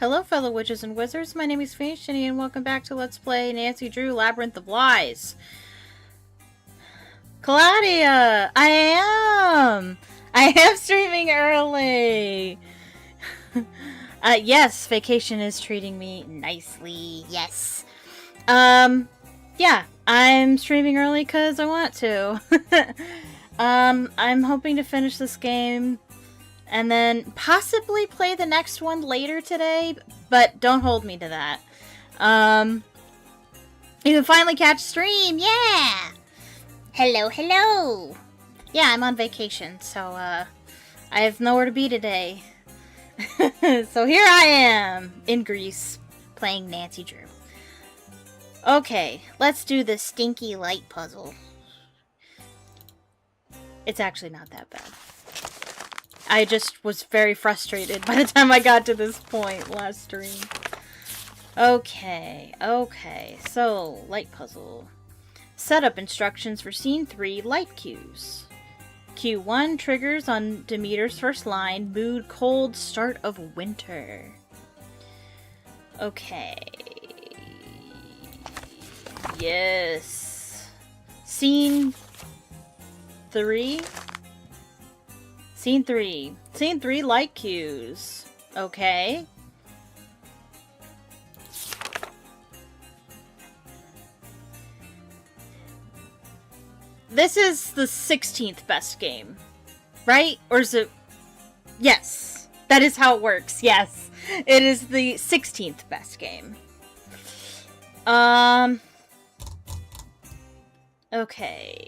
Hello, fellow witches and wizards. My name is Phoenix Shinny, and welcome back to Let's Play Nancy Drew Labyrinth of Lies. Claudia! I am streaming early! Yes, vacation is treating me nicely. Yes. Yeah, I'm streaming early because I want to. I'm hoping to finish this game and then possibly play the next one later today, but don't hold me to that. You can finally catch stream, yeah! Hello, hello! Yeah, I'm on vacation, so, I have nowhere to be today. So here I am, in Greece, playing Nancy Drew. Okay, let's do the stinky light puzzle. It's actually not that bad. I just was very frustrated by the time I got to this point last stream. Okay, so, light puzzle. Setup instructions for Scene 3, light cues. Cue 1 triggers on Demeter's first line, mood cold, start of winter. Okay. Yes. Scene 3? Scene 3. Scene 3, light cues. Okay. This is the 16th best game, right? Or is it... Yes. That is how it works, yes. It is the 16th best game. Okay.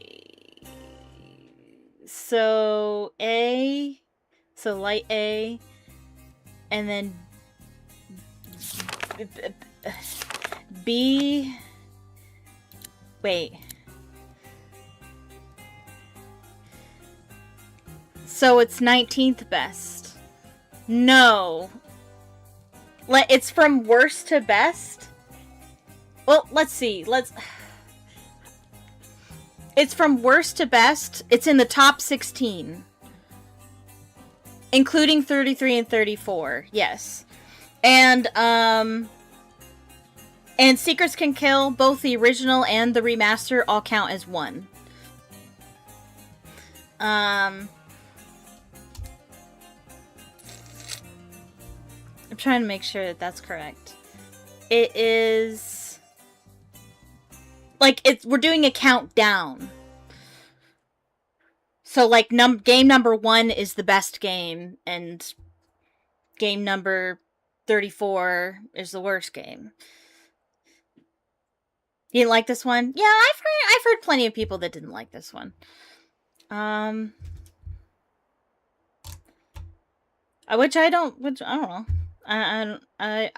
So, A, so light A, and then B, wait. So it's 19th best. No. It's from worst to best? Well, let's see. It's from worst to best. It's in the top 16. Including 33 and 34. Yes. And Secrets Can Kill, both the original and the remaster, all count as one. I'm trying to make sure that that's correct. It is... Like, we're doing a countdown. So, like, game number 1 is the best game, and game number 34 is the worst game. You didn't like this one? Yeah, I've heard plenty of people that didn't like this one. Which I don't know. I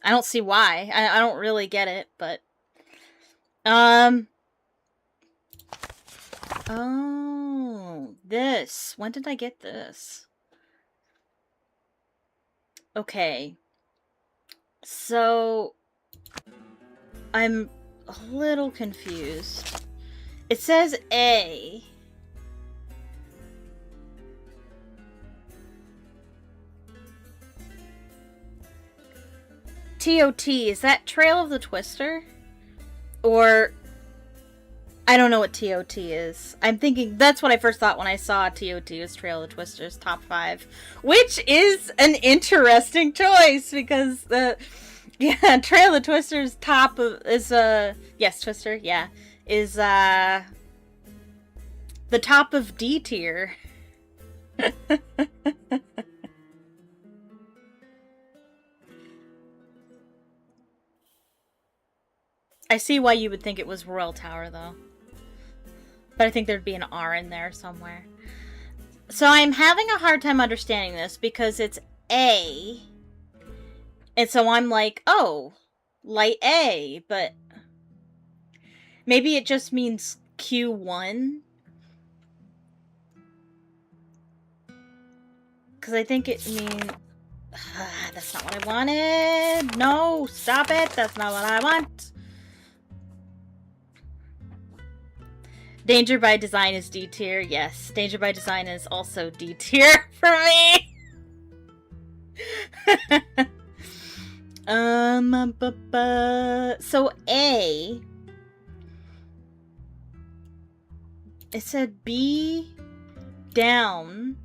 don't see why. I don't really get it, but oh, this. When did I get this? Okay. So, I'm a little confused. It says A. TOT, is that Trail of the Twister? Or, I don't know what TOT is. I'm thinking, that's what I first thought when I saw TOT was Trail of the Twister's top 5. Which is an interesting choice, because yeah, Trail of the Twister's top is, yes, Twister, yeah, is, the top of D tier. I see why you would think it was Royal Tower, though. But I think there'd be an R in there somewhere. So I'm having a hard time understanding this because it's A. And so I'm like, oh, light A, but maybe it just means Q1? Because I think it means... that's not what I wanted. No, stop it. That's not what I want. Danger by Design is D tier. Yes, Danger by Design is also D tier for me. said B down.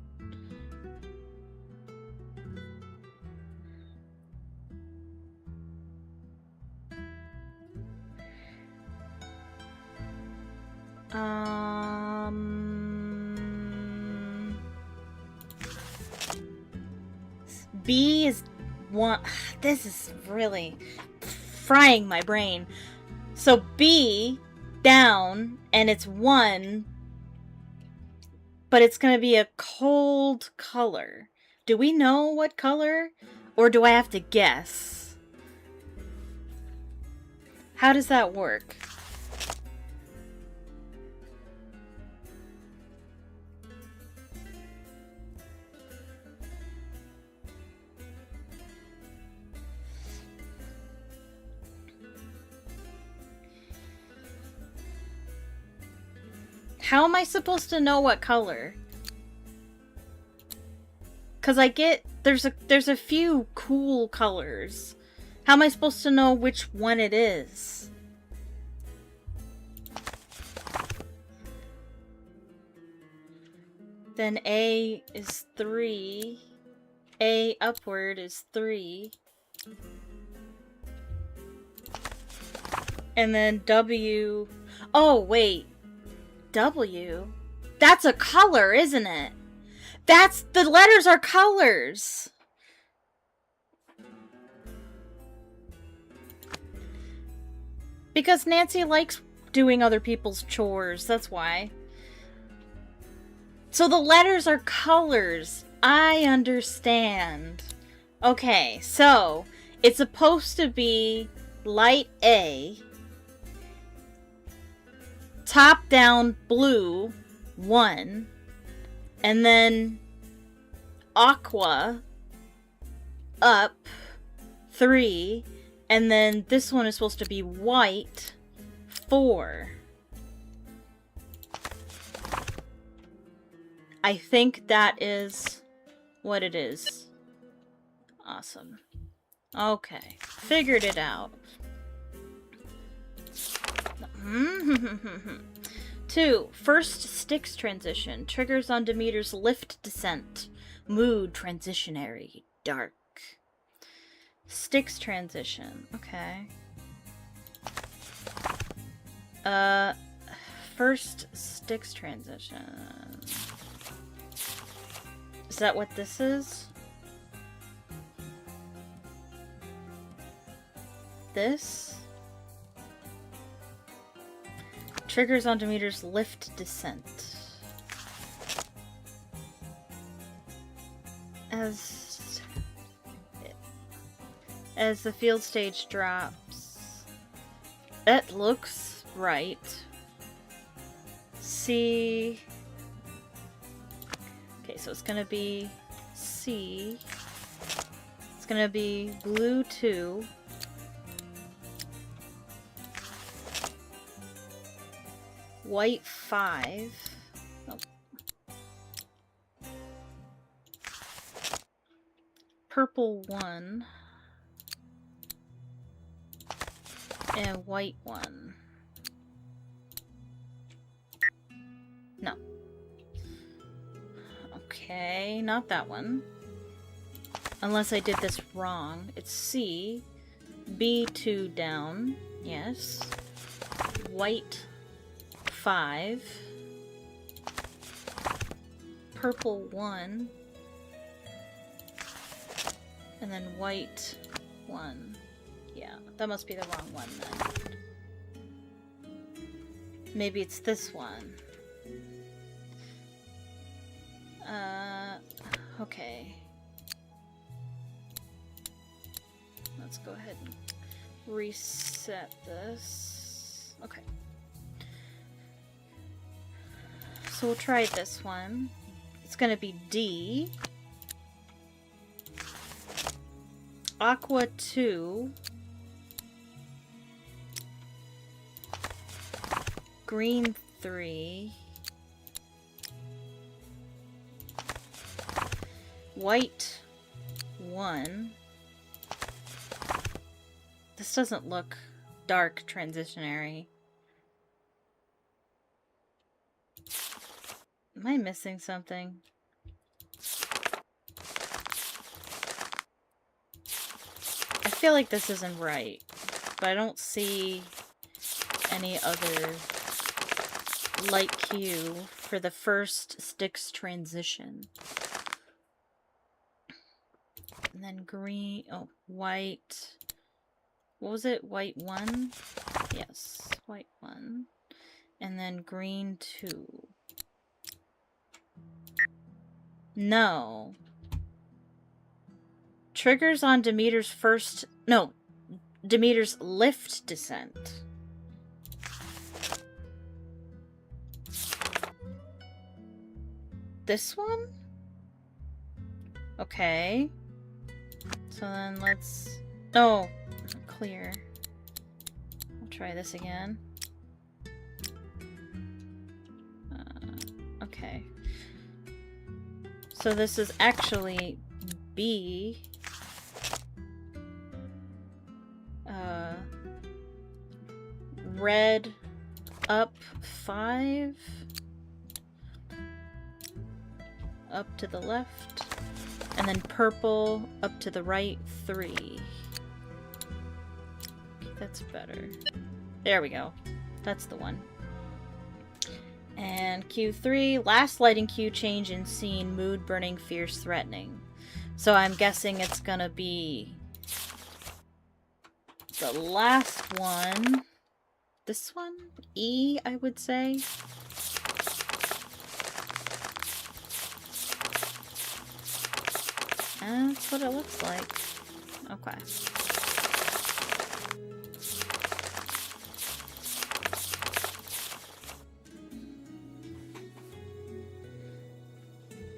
B is one. This is really frying my brain. So B down, and it's 1, but it's going to be a cold color. Do we know what color? Or do I have to guess? How does that work? How am I supposed to know what color? Cause I get there's a few cool colors. How am I supposed to know which one it is? Then A is 3. A upward is 3. And then W. Oh, wait. W? That's a color, isn't it? The letters are colors. Because Nancy likes doing other people's chores, that's why. So the letters are colors. I understand. Okay, so it's supposed to be light A, top down blue 1, and then aqua up 3, and then this one is supposed to be white 4. I think that is what it is. Awesome. Okay, figured it out. 2. First sticks transition. Triggers on Demeter's lift descent. Mood transitionary. Dark. Sticks transition. Okay. First sticks transition. Is that what this is? This? Triggers on Demeter's lift descent. As the field stage drops. That looks right. C. Okay, so it's gonna be C. It's gonna be blue 2. White 5. Oh. Purple 1. And white 1. No. Okay, not that one. Unless I did this wrong. It's C. B2 down. Yes. White 5. Purple 1. And then white 1. Yeah, that must be the wrong one then. Maybe it's this one. Okay. Let's go ahead and reset this. Okay. So we'll try this one. It's gonna be D. Aqua 2. Green 3. White 1. This doesn't look dark transitionary. Am I missing something? I feel like this isn't right, but I don't see any other light cue for the first Styx transition. And then green, oh, white. What was it? White 1? Yes, white 1. And then green 2. No. Triggers on Demeter's first... No. Demeter's lift descent. This one? Okay. So then let's... Oh. Clear. I'll try this again. Okay. So this is actually B. Red up 5. Up to the left. And then purple up to the right 3. Okay, that's better. There we go. That's the one. And Q3, last lighting cue change in scene, mood burning, fierce, threatening. So I'm guessing it's gonna be the last one. This one? E, I would say. And that's what it looks like. Okay.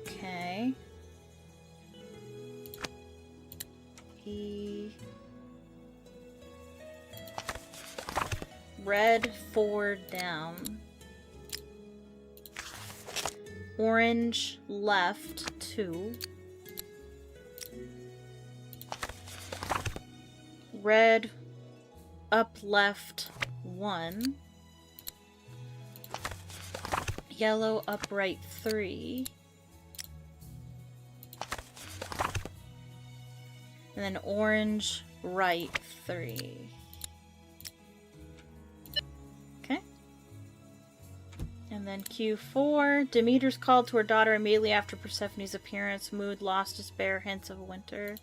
Okay. E. Red 4 down. Orange left 2. Red up left 1. Yellow up right 3. And then orange right 3. Okay. And then Q4. Demeter's called to her daughter immediately after Persephone's appearance. Mood lost, despair, hints of winter.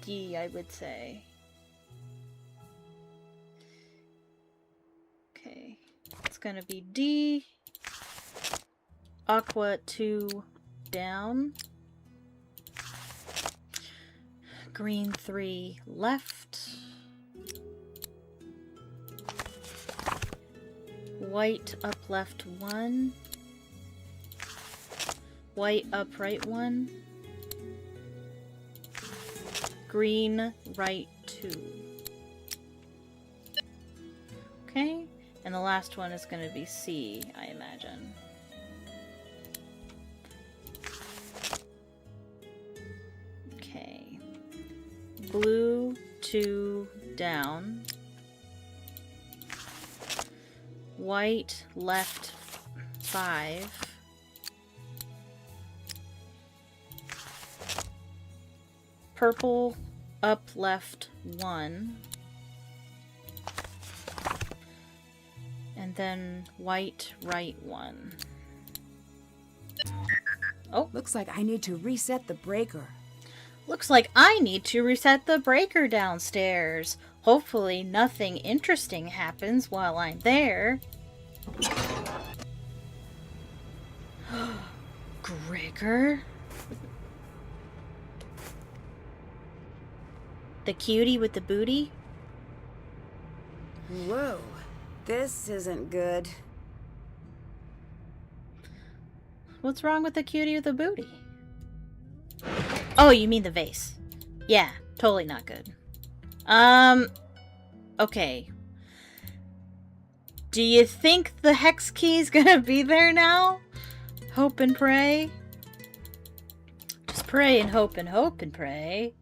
D, I would say. Okay. It's gonna be D. Aqua 2 down. Green 3 left. White up left 1. White up right 1. Green right 2. Okay, and the last one is going to be C, I imagine. Okay. Blue 2 down. White left 5. Purple up left 1. And then white right 1. Oh. Looks like I need to reset the breaker. Looks like I need to reset the breaker downstairs. Hopefully nothing interesting happens while I'm there. Gregor? The cutie with the booty? Whoa, this isn't good. What's wrong with the cutie with the booty? Oh, you mean the vase. Yeah, totally not good. Okay. Do you think the hex key's gonna be there now? Hope and pray? Just pray and hope and pray.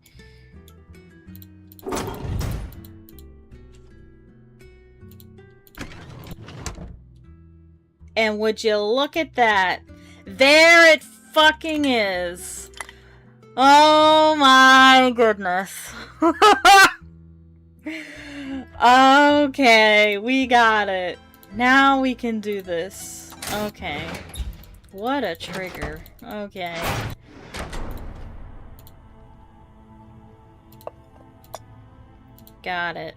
And would you look at that? There it fucking is. Oh my goodness. Okay, we got it. Now we can do this. Okay. What a trigger. Okay. Got it.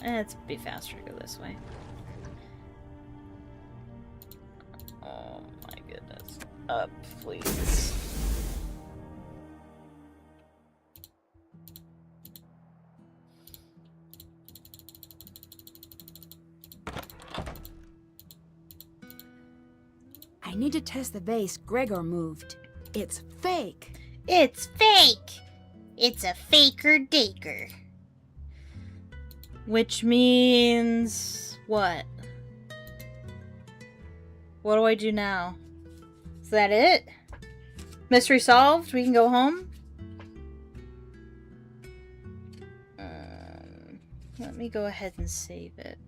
It'd be faster to go this way. Oh my goodness. Up, please. I need to test the vase Gregor moved. It's fake. It's fake! It's a faker-daker. Which means... what? What do I do now? Is that it? Mystery solved? We can go home? Let me go ahead and save it.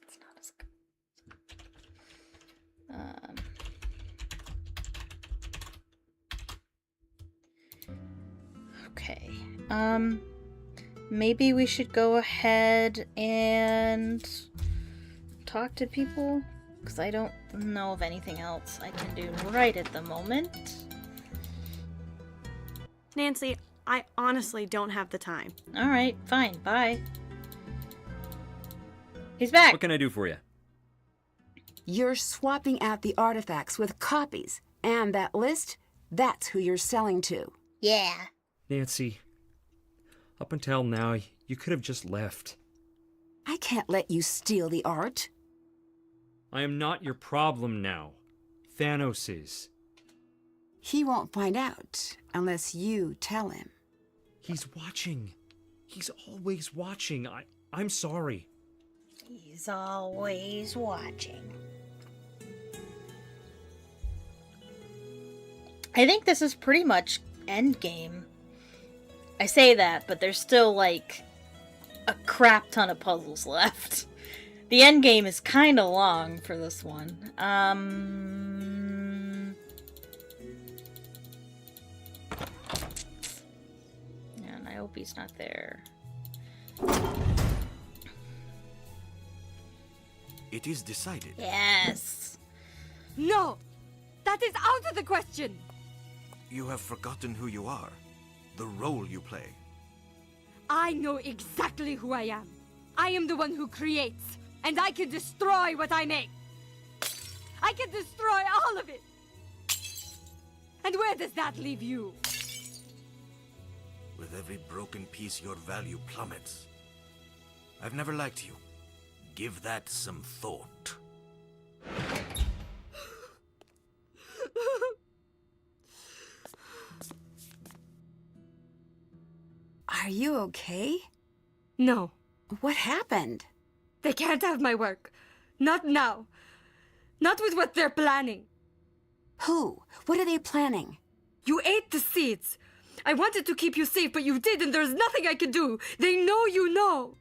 It's not as good. Okay. Maybe we should go ahead and talk to people, because I don't know of anything else I can do right at the moment. Nancy, I honestly don't have the time. Alright, fine, bye. He's back! What can I do for you? You're swapping out the artifacts with copies. And that list, that's who you're selling to. Yeah. Nancy, up until now, you could have just left. I can't let you steal the art. I am not your problem now. Thanos is. He won't find out unless you tell him. He's watching. He's always watching. I'm sorry. He's always watching. I think this is pretty much endgame. I say that, but there's still, like, a crap ton of puzzles left. The endgame is kind of long for this one. Yeah, Niobe's not there. It is decided. Yes! No! That is out of the question! You have forgotten who you are, the role you play. I know exactly who I am. I am the one who creates, and I can destroy what I make. I can destroy all of it. And where does that leave you? With every broken piece, your value plummets. I've never liked you. Give that some thought. Are you okay? No. What happened? They can't have my work. Not now. Not with what they're planning. Who? What are they planning? You ate the seeds. I wanted to keep you safe, but you did, and there's nothing I could do. They know you know.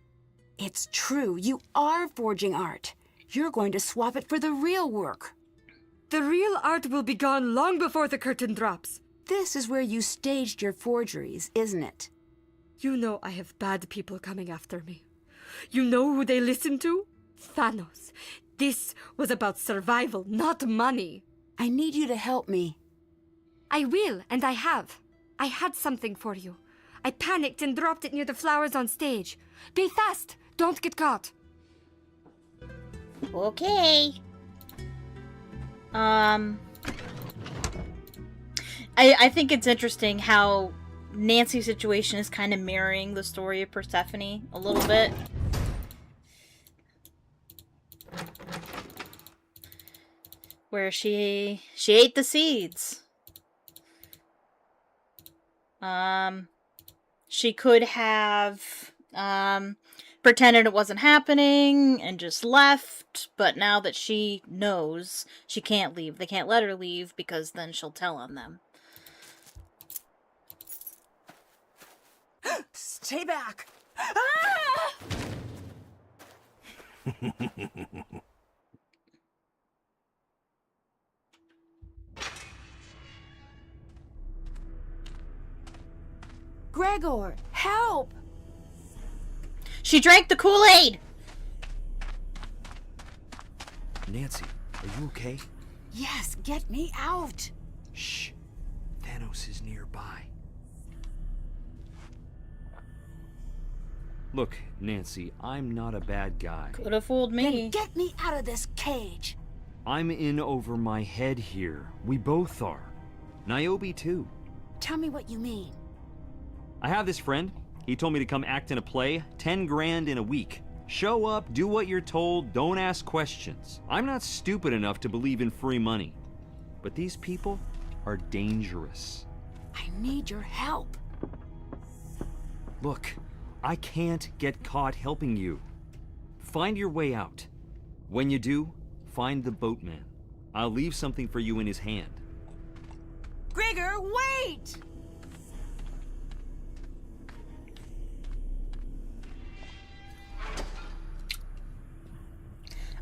It's true. You are forging art. You're going to swap it for the real work. The real art will be gone long before the curtain drops. This is where you staged your forgeries, isn't it? You know I have bad people coming after me. You know who they listen to? Thanos. This was about survival, not money. I need you to help me. I will, and I have. I had something for you. I panicked and dropped it near the flowers on stage. Be fast! Don't get caught. Okay. I think it's interesting how Nancy's situation is kind of mirroring the story of Persephone a little bit. Where she ate the seeds. She could have pretended it wasn't happening and just left, but now that she knows, she can't leave. They can't let her leave because then she'll tell on them. Stay back! Gregor, help! She drank the Kool-Aid! Nancy, are you okay? Yes, get me out! Shh. Thanos is nearby. Look, Nancy, I'm not a bad guy. Could have fooled Then me. get me out of this cage! I'm in over my head here. We both are. Niobe, too. Tell me what you mean. I have this friend. He told me to come act in a play, 10 grand in a week. Show up, do what you're told, don't ask questions. I'm not stupid enough to believe in free money. But these people are dangerous. I need your help. Look, I can't get caught helping you. Find your way out. When you do, find the boatman. I'll leave something for you in his hand. Gregor, wait!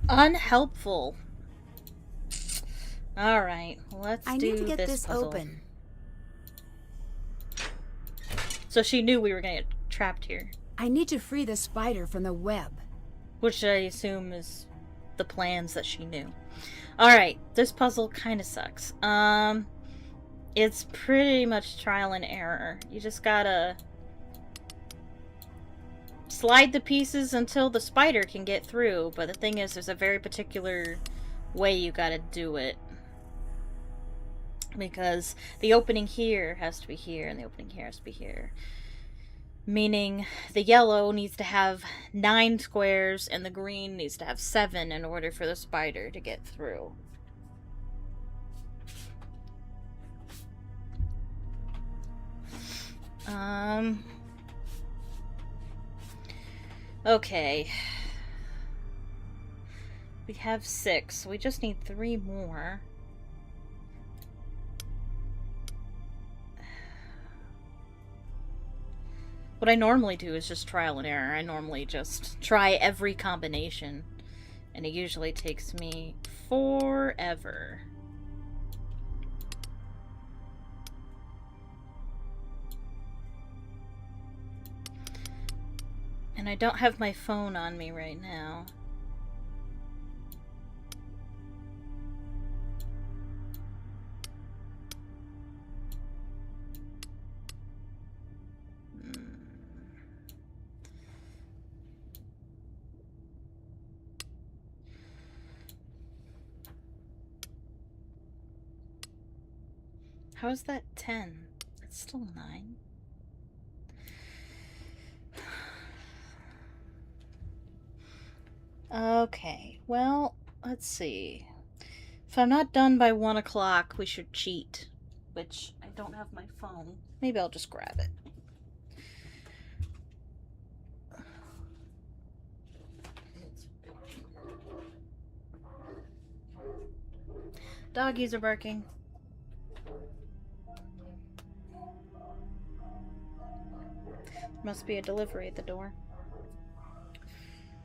Unhelpful. Alright, let's I do need to get this puzzle. open. So she knew we were gonna get trapped here. I need to free the spider from the web. Which I assume is the plans that she knew. Alright, this puzzle kinda sucks. It's pretty much trial and error. You just gotta slide the pieces until the spider can get through, but the thing is, there's a very particular way you gotta do it. Because the opening here has to be here, and the opening here has to be here. Meaning, the yellow needs to have 9 squares, and the green needs to have 7 in order for the spider to get through. Okay. We have 6. We just need 3 more. What I normally do is just trial and error. I normally just try every combination. And it usually takes me forever. And I don't have my phone on me right now. How is that 10? It's still 9. Okay, well, let's see. If I'm not done by 1 o'clock, we should cheat. Which, I don't have my phone. Maybe I'll just grab it. Doggies are barking. Must be a delivery at the door.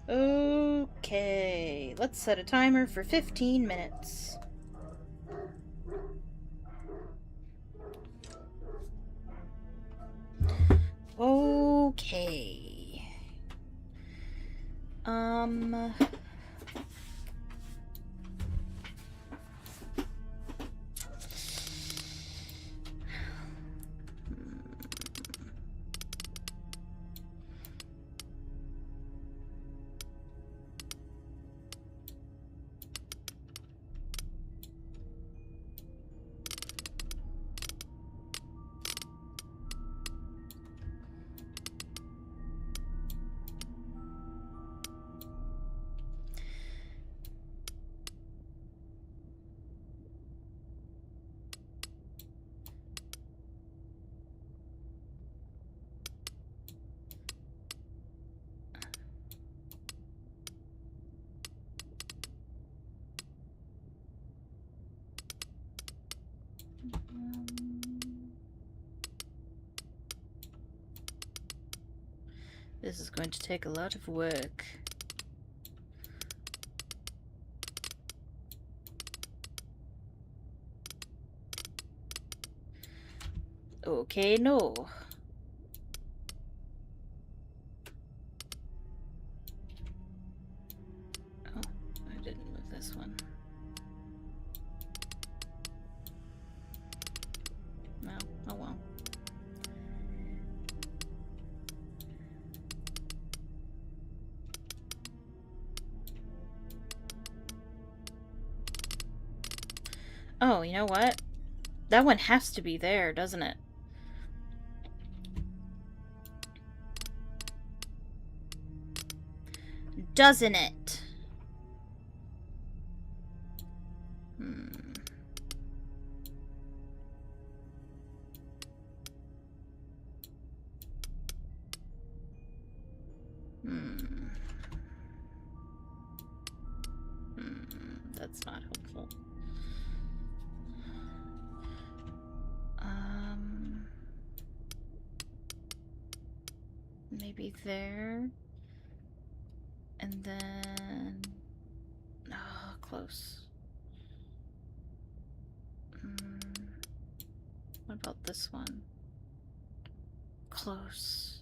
Okay, let's set a timer for 15 minutes. Okay. This is going to take a lot of work. Okay, no. Oh, I didn't move this one. No, oh well. Oh, you know what? That one has to be there, doesn't it? Doesn't it? That's not helpful. Maybe there. And then... Oh, close. What about this one? Close.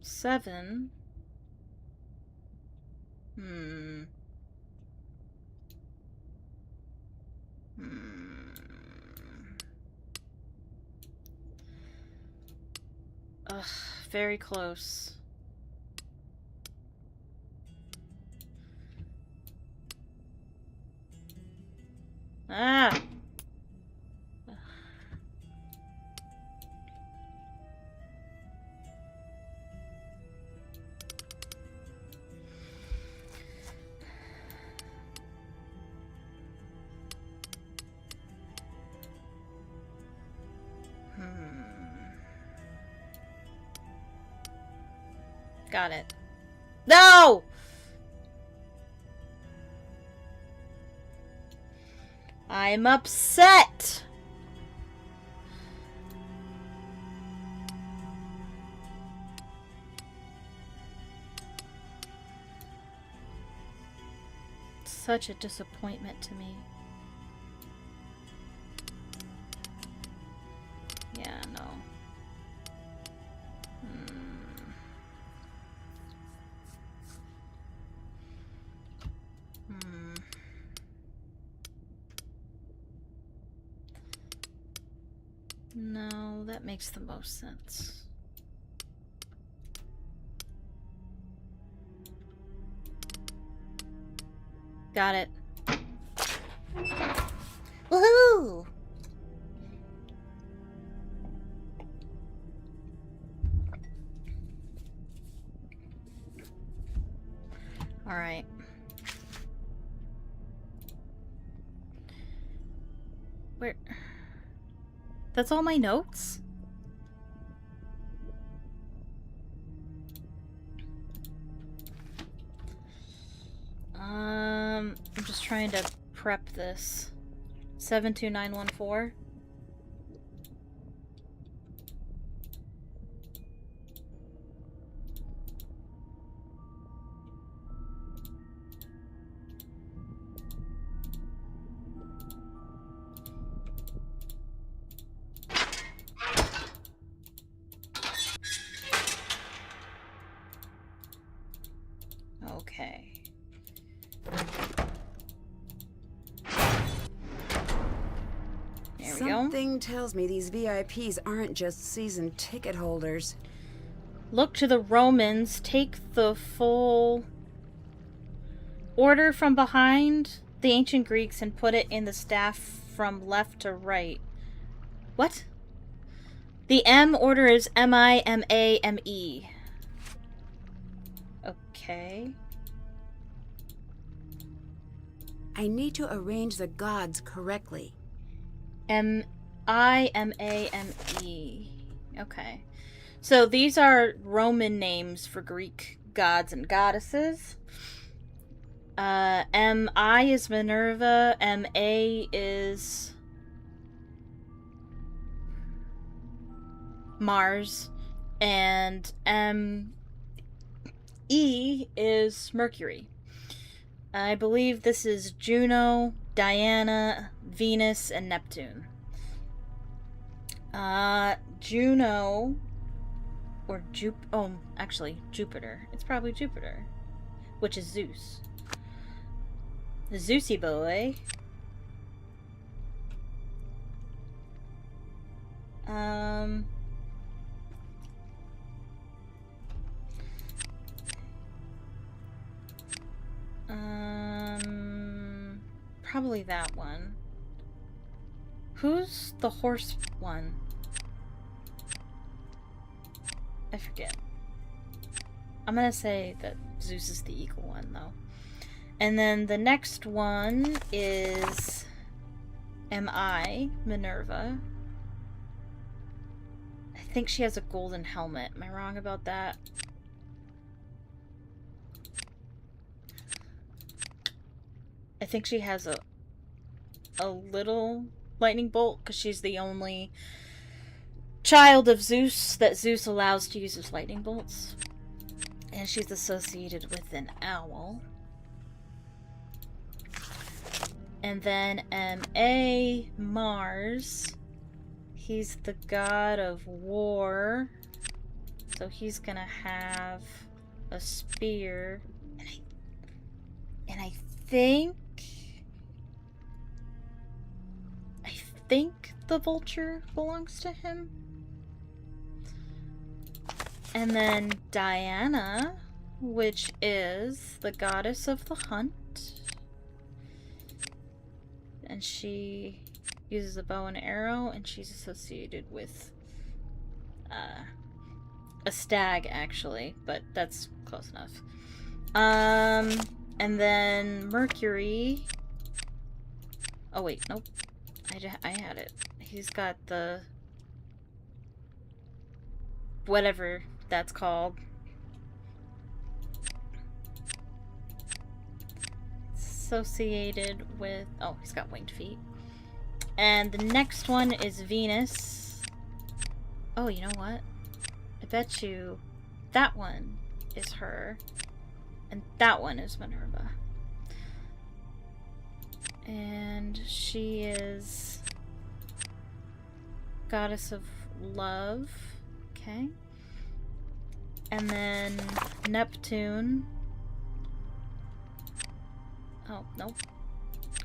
7. Ugh, very close. Ah! Got it. No! I'm upset! Such a disappointment to me. Yeah, no. No, that makes the most sense. Got it. Woohoo! All right. Where? That's all my notes? I'm just trying to prep this. 72914. Okay. There we go. Something tells me these VIPs aren't just season ticket holders. Look to the Romans, take the full order from behind the ancient Greeks and put it in the staff from left to right. What? The M order is M-I-M-A-M-E. Okay. I need to arrange the gods correctly. M-I-M-A-M-E. Okay. So these are Roman names for Greek gods and goddesses. M-I is Minerva. M-A is Mars, and E is Mercury. I believe this is Juno, Diana, Venus, and Neptune. Juno, or actually Jupiter. It's probably Jupiter, which is Zeus. The Zeusy boy. Probably that one. Who's the horse one? I forget. I'm gonna say that Zeus is the eagle one, though. And then the next one is Minerva. I think she has a golden helmet. Am I wrong about that? I think she has a little lightning bolt because she's the only child of Zeus that Zeus allows to use his lightning bolts. And she's associated with an owl. And then Mars. He's the god of war. So he's gonna have a spear. And I think the vulture belongs to him. And then Diana, which is the goddess of the hunt. And she uses a bow and arrow, and she's associated with a stag, actually, but that's close enough. And then Mercury. Oh wait, nope. I had it. He's got the whatever that's called. Associated with, oh, he's got winged feet. And the next one is Venus. Oh, you know what? I bet you that one is her. And that one is Minerva. And she is goddess of love. Okay. And then Neptune. Oh, nope.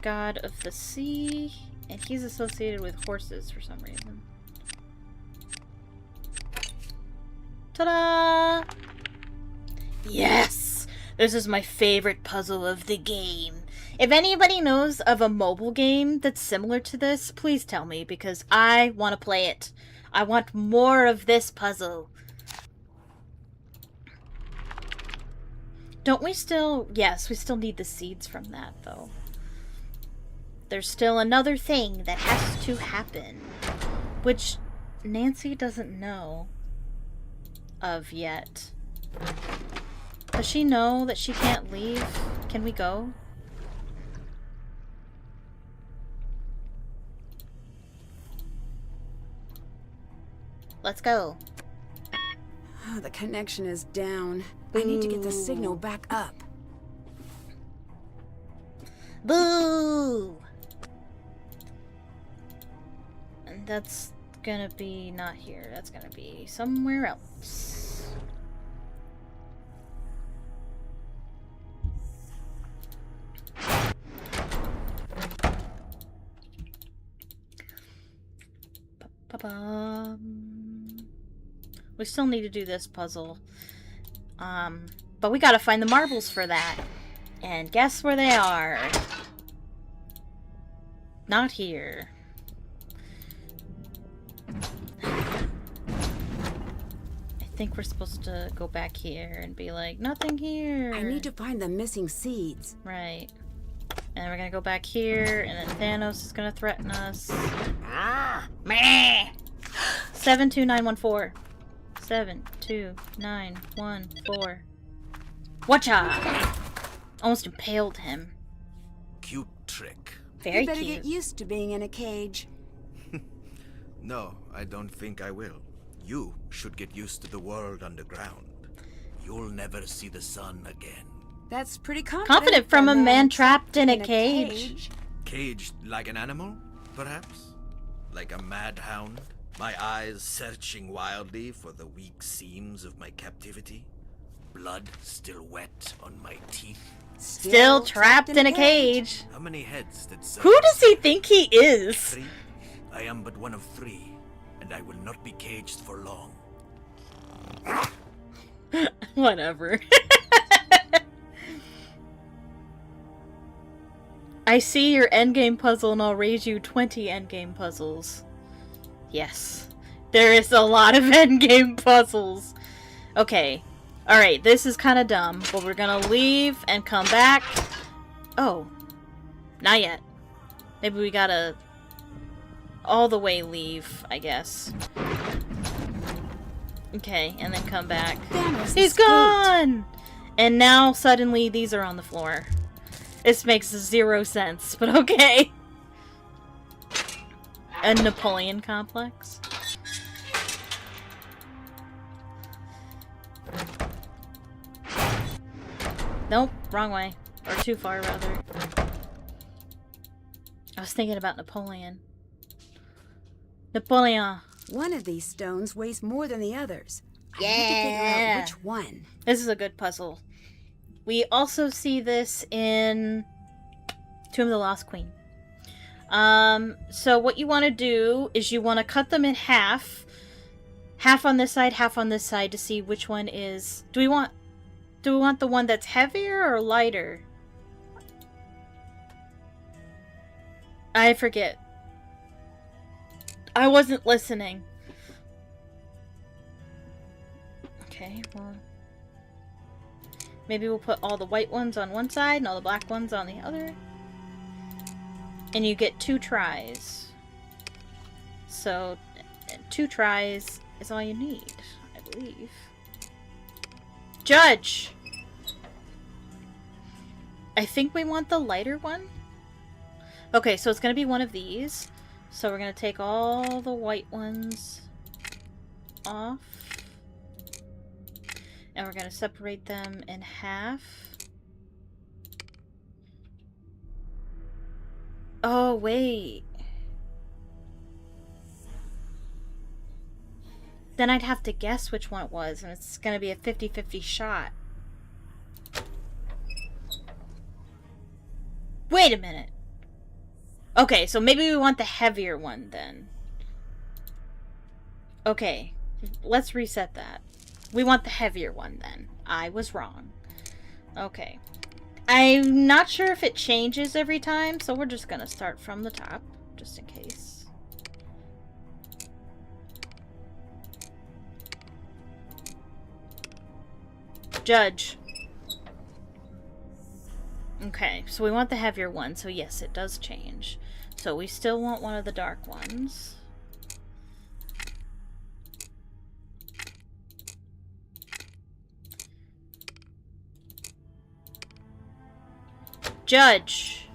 God of the sea. And he's associated with horses for some reason. Ta-da! Yes! This is my favorite puzzle of the game. If anybody knows of a mobile game that's similar to this, please tell me, because I want to play it. I want more of this puzzle. Don't we still... Yes, we still need the seeds from that, though. There's still another thing that has to happen, which Nancy doesn't know of yet. Does she know that she can't leave? Can we go? Let's go. Oh, the connection is down. I need to get the signal back up. Boo! And that's gonna be not here. That's gonna be somewhere else. We still need to do this puzzle. But we gotta find the marbles for that. And guess where they are? Not here. I think we're supposed to go back here and be like, nothing here. I need to find the missing seeds. Right. And we're gonna go back here, and then Thanos is gonna threaten us. Meh! 72914. 72914. Watcha! Almost impaled him. Cute trick. Very You better cute. get used to being in a cage. No, I don't think I will. You should get used to the world underground. You'll never see the sun again. That's pretty Confident from a man trapped in a cage. Caged like an animal, perhaps? Like a mad hound? My eyes searching wildly for the weak seams of my captivity? Blood still wet on my teeth? Still trapped in a cage. How many heads did Who does he think he is? 3? I am but one of 3, and I will not be caged for long. Whatever. I see your endgame puzzle and I'll raise you 20 endgame puzzles. Yes. There is a lot of endgame puzzles. Okay. Alright, this is kind of dumb, but we're gonna leave and come back. Oh. Not yet. Maybe we gotta all the way leave, I guess. Okay, and then come back. He's gone! And now, suddenly, these are on the floor. This makes 0 sense, but okay. A Napoleon complex. Nope, wrong way. Or too far, rather. I was thinking about Napoleon. Napoleon. One of these stones weighs more than the others. I need to Yeah. figure out which one. This is a good puzzle. We also see this in Tomb of the Lost Queen. So what you want to do is you want to cut them in half. Half on this side, half on this side to see which one is... Do we want the one that's heavier or lighter? I forget. I wasn't listening. Okay, well... Maybe we'll put all the white ones on one side and all the black ones on the other. And you get 2 tries. So, 2 tries is all you need, I believe. Judge! I think we want the lighter one. Okay, so it's going to be one of these. So we're going to take all the white ones off. And we're going to separate them in half. Oh, wait. Then I'd have to guess which one it was, and it's going to be a 50-50 shot. Wait a minute. Okay, so maybe we want the heavier one then. Okay, let's reset that. We want the heavier one then. I was wrong. Okay. I'm not sure if it changes every time, so we're just gonna start from the top, just in case. Judge. Okay, so we want the heavier one, so yes, it does change. So we still want one of the dark ones. Judge.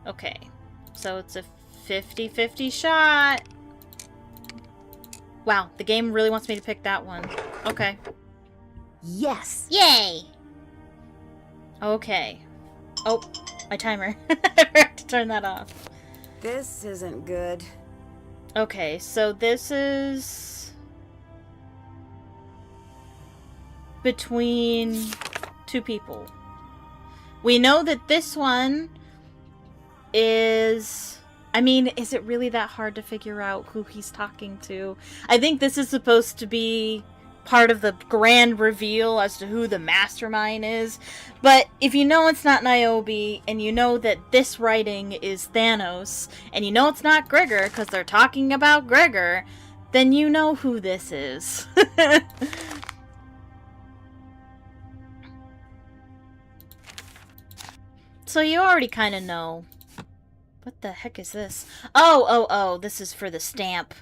Okay, so it's a 50-50 shot. Wow, the game really wants me to pick that one. Okay. Yes. Yay! Okay. Oh, my timer. I forgot to turn that off. This isn't good. Okay, so this is between 2 people. We know that this one is... I mean, is it really that hard to figure out who he's talking to? I think this is supposed to be part of the grand reveal as to who the mastermind is. But if you know it's not Niobe, and you know that this writing is Thanos, and you know it's not Gregor because they're talking about Gregor, then you know who this is. So you already kind of know. What the heck is this? Oh, this is for the stamp.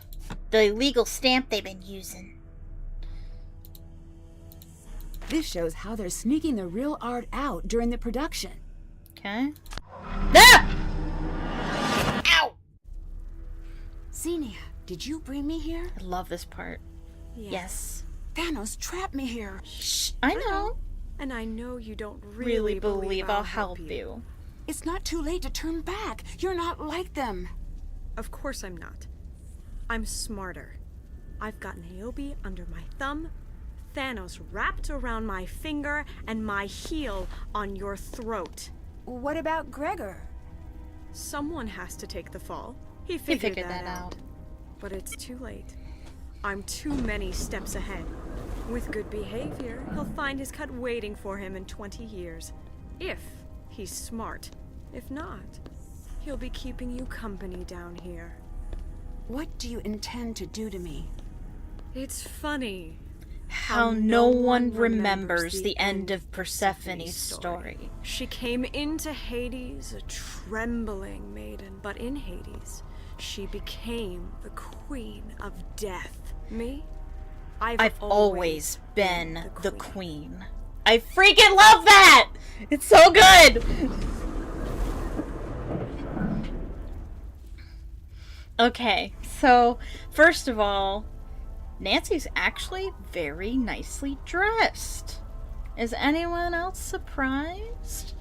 The illegal stamp they've been using. This shows how they're sneaking the real art out during the production. Okay. Ah! Ow! Xenia, Did you bring me here? I love this part. Yes. Thanos trapped me here. Shh, I know. And I know you don't Really believe I'll help you. It's not too late to turn back. You're not like them. Of course I'm not. I'm smarter. I've got Niobe under my thumb, Thanos wrapped around my finger, and my heel on your throat. What about Gregor? Someone has to take the fall. He He figured figured that that out. out. But it's too late. I'm too many steps ahead. With good behavior, he'll find his cut waiting for him in 20 years. If he's smart. If not, he'll be keeping you company down here. What do you intend to do to me? It's funny. How no one remembers the end of Persephone's story. She came into Hades a trembling maiden, but in Hades, she became the queen of death. Me? I've always been the queen. I freaking love that! It's so good! Okay, so first of all, Nancy's actually very nicely dressed. Is anyone else surprised?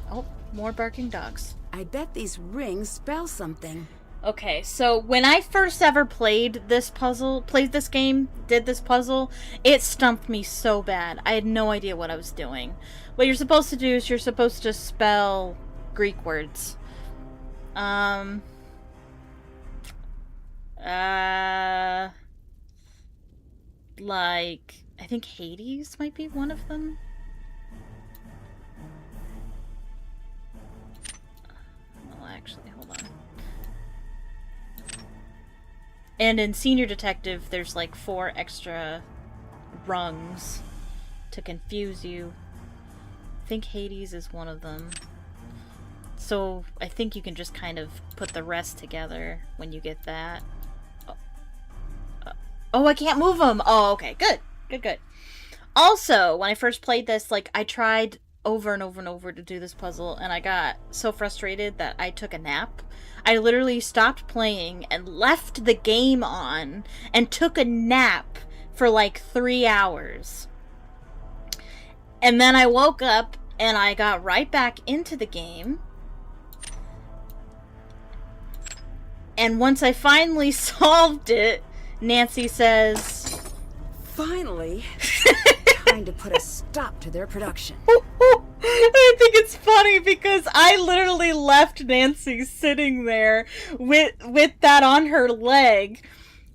Oh, more barking dogs. I bet these rings spell something. Okay, so when I first ever played this game, did this puzzle, it stumped me so bad. I had no idea what I was doing. What you're supposed to do is you're supposed to spell Greek words. Like, I think Hades might be one of them. Oh, actually, hold on. And in Senior Detective, there's like 4 extra rungs to confuse you. I think Hades is one of them. So I think you can just kind of put the rest together when you get that. Oh, I can't move them! Oh, okay, good. Good. Also, when I first played this, like, I tried over and over and over to do this puzzle, and I got so frustrated that I took a nap. I literally stopped playing and left the game on and took a nap for like 3 hours. And then I woke up and I got right back into the game. And once I finally solved it, Nancy says, Finally! Trying to put a stop to their production. I think it's funny because I literally left Nancy sitting there with that on her leg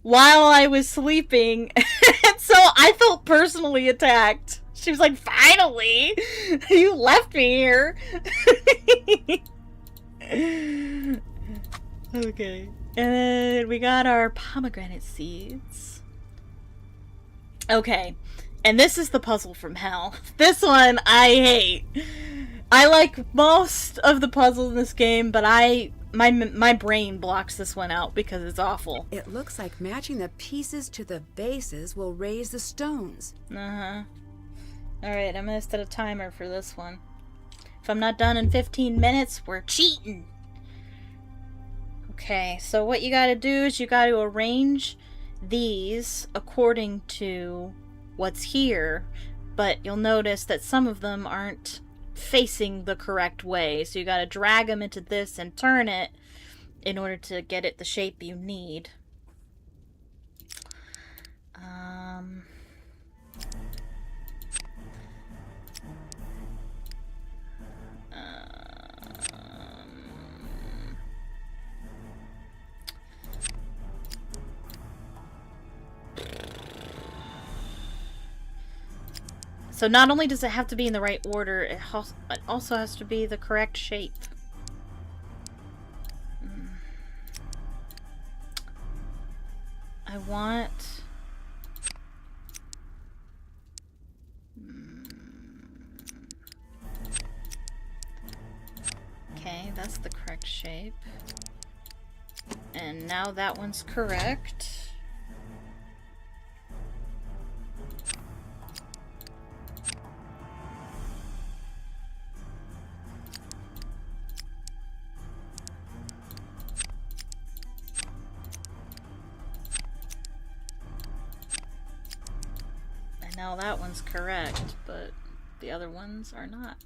while I was sleeping, and so I felt personally attacked. She was like, finally! You left me here! Okay. And we got our pomegranate seeds. Okay. And this is the puzzle from hell. This one I hate. I like most of the puzzles in this game, but my brain blocks this one out because it's awful. It looks like matching the pieces to the bases will raise the stones. Uh-huh. Alright, I'm gonna set a timer for this one. If I'm not done in 15 minutes, we're cheating. Okay, so what you gotta do is you gotta arrange these according to what's here, but you'll notice that some of them aren't facing the correct way, so you gotta drag them into this and turn it in order to get it the shape you need. So not only does it have to be in the right order, it also has to be the correct shape. I want... Okay, that's the correct shape. And now that one's correct. Now that one's correct, but the other ones are not.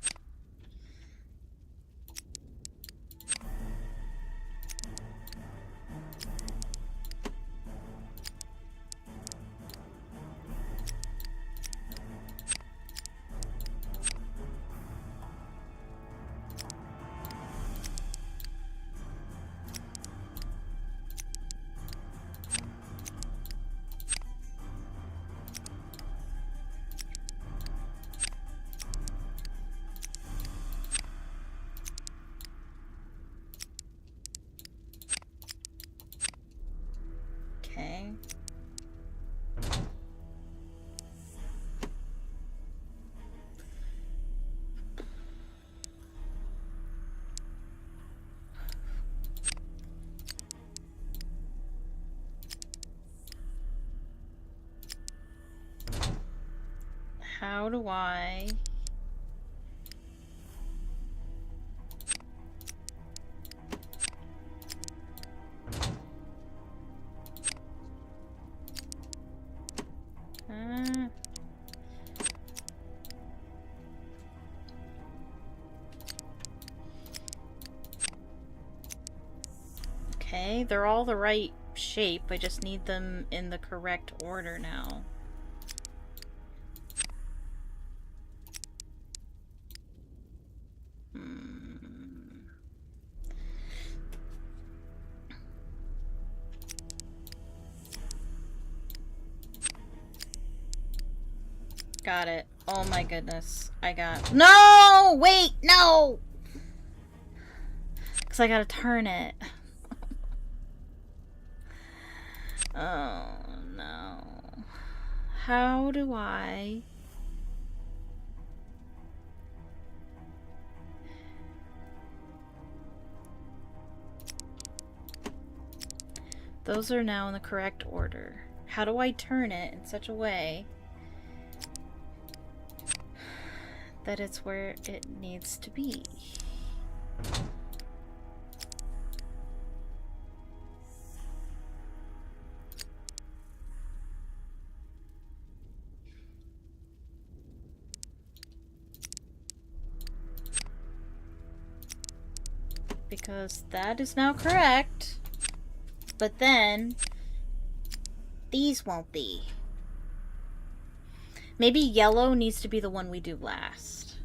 Okay. How do I... Okay, they're all the right shape. I just need them in the correct order now. Got it. Oh my goodness. I got... No! Wait! No! Because I gotta turn it. Oh no. How do I... Those are now in the correct order. How do I turn it in such a way that it's where it needs to be? Because that is now correct. But then these won't be. Maybe yellow needs to be the one we do last.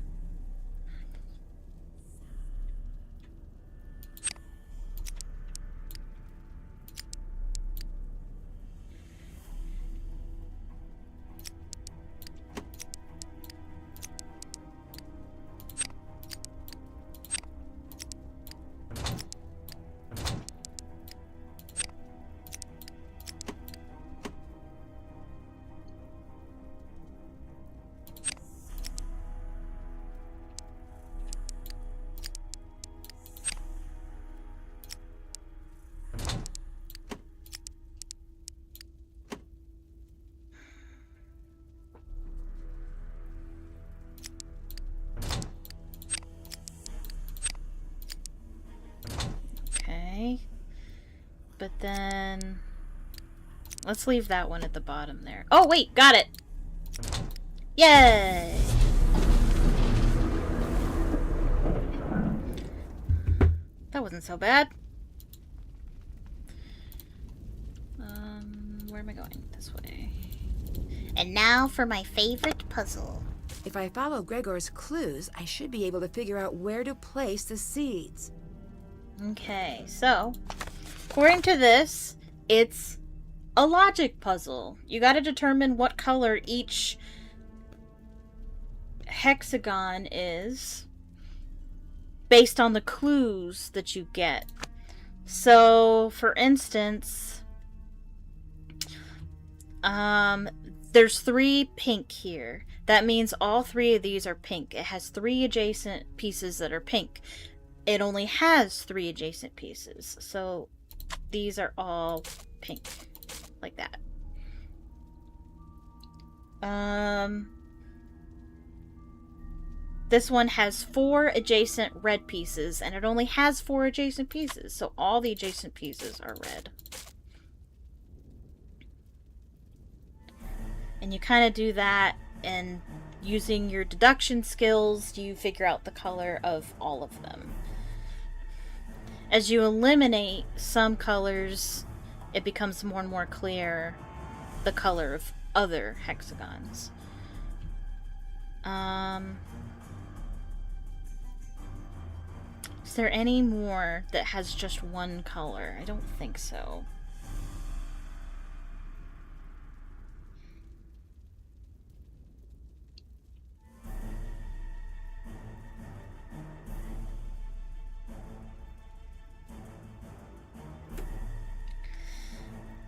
But then let's leave that one at the bottom there. Oh wait, got it. Yay! That wasn't so bad. Where am I going? This way. And now for my favorite puzzle. If I follow Gregor's clues, I should be able to figure out where to place the seeds. Okay, so according to this, it's a logic puzzle. You gotta determine what color each hexagon is based on the clues that you get. So, for instance, there's 3 pink here. That means all 3 of these are pink. It has 3 adjacent pieces that are pink. It only has 3 adjacent pieces. So these are all pink. Like that. This one has 4 adjacent red pieces, and it only has 4 adjacent pieces. So all the adjacent pieces are red. And you kind of do that, and using your deduction skills, you figure out the color of all of them. As you eliminate some colors, it becomes more and more clear the color of other hexagons. Is there any more that has just one color? I don't think so.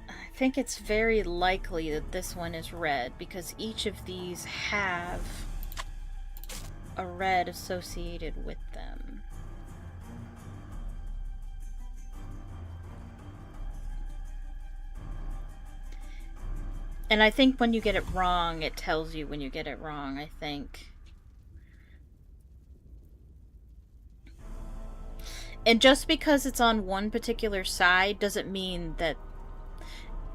I think it's very likely that this one is red because each of these have a red associated with them. And I think when you get it wrong, it tells you when you get it wrong, I think. And just because it's on one particular side doesn't mean that...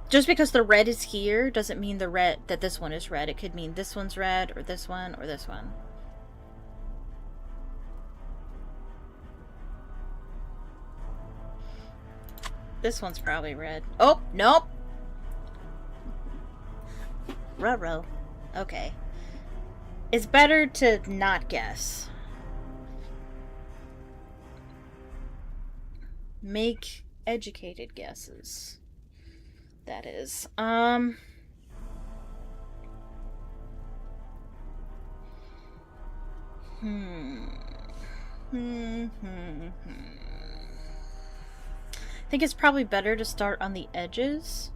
Just because the red is here doesn't mean that this one is red. It could mean this one's red, or this one, or this one. This one's probably red. Oh, nope! Ruh-roh. Okay. It's better to not guess. Make educated guesses. That is. I think it's probably better to start on the edges.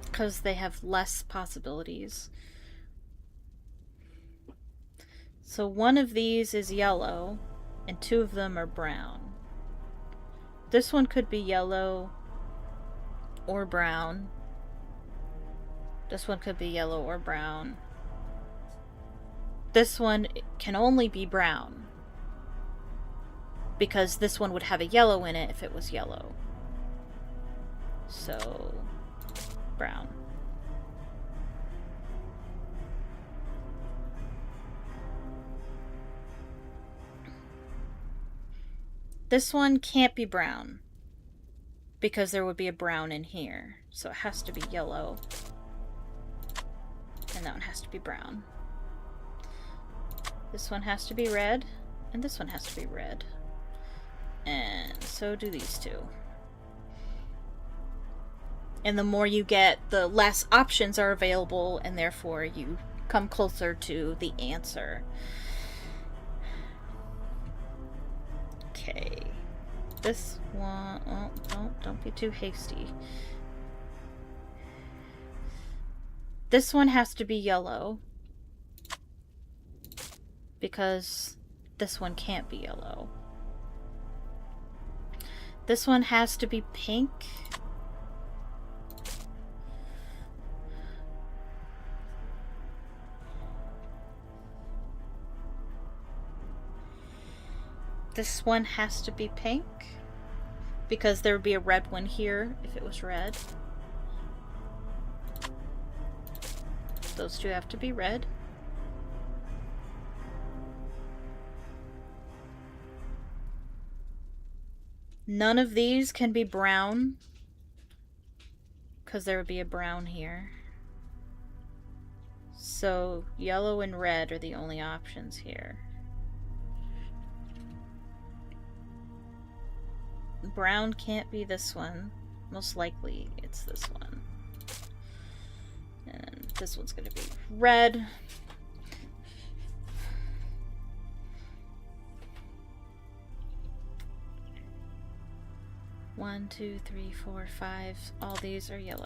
Because they have less possibilities. So one of these is yellow, and two of them are brown. This one could be yellow or brown. This one could be yellow or brown. This one can only be brown, because this one would have a yellow in it if it was yellow. So... brown. This one can't be brown because there would be a brown in here, so it has to be yellow, and that one has to be brown. This one has to be red, and this one has to be red, and so do these two. And the more you get, the less options are available, and therefore you come closer to the answer. Okay. This one... oh, don't be too hasty. This one has to be yellow, because this one can't be yellow. This one has to be pink. This one has to be pink, because there would be a red one here if it was red. Those two have to be red. None of these can be brown, because there would be a brown here. So yellow and red are the only options here. Brown can't be this one. Most likely it's this one. And this one's gonna be red. One, two, three, four, five. All these are yellow.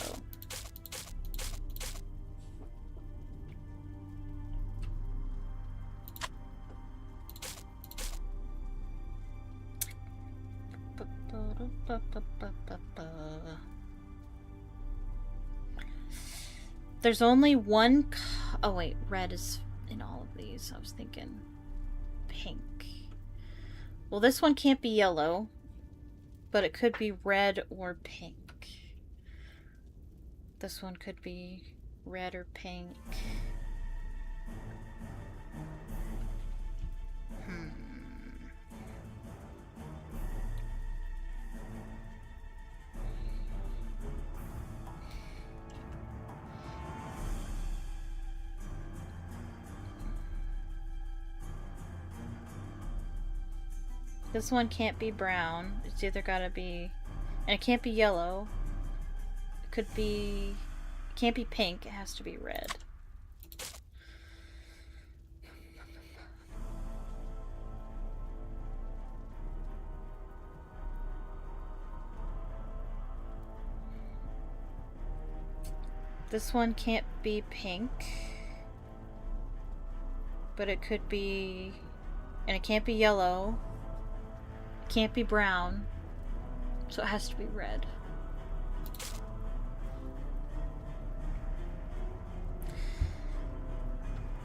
There's only one... Oh, wait. Red is in all of these. I was thinking pink. Well, this one can't be yellow, but it could be red or pink. This one could be red or pink. This one can't be brown. It's either gotta be... And it can't be yellow. It could be... It can't be pink. It has to be red. This one can't be pink. But it could be... And it can't be yellow. Can't be brown, so it has to be red.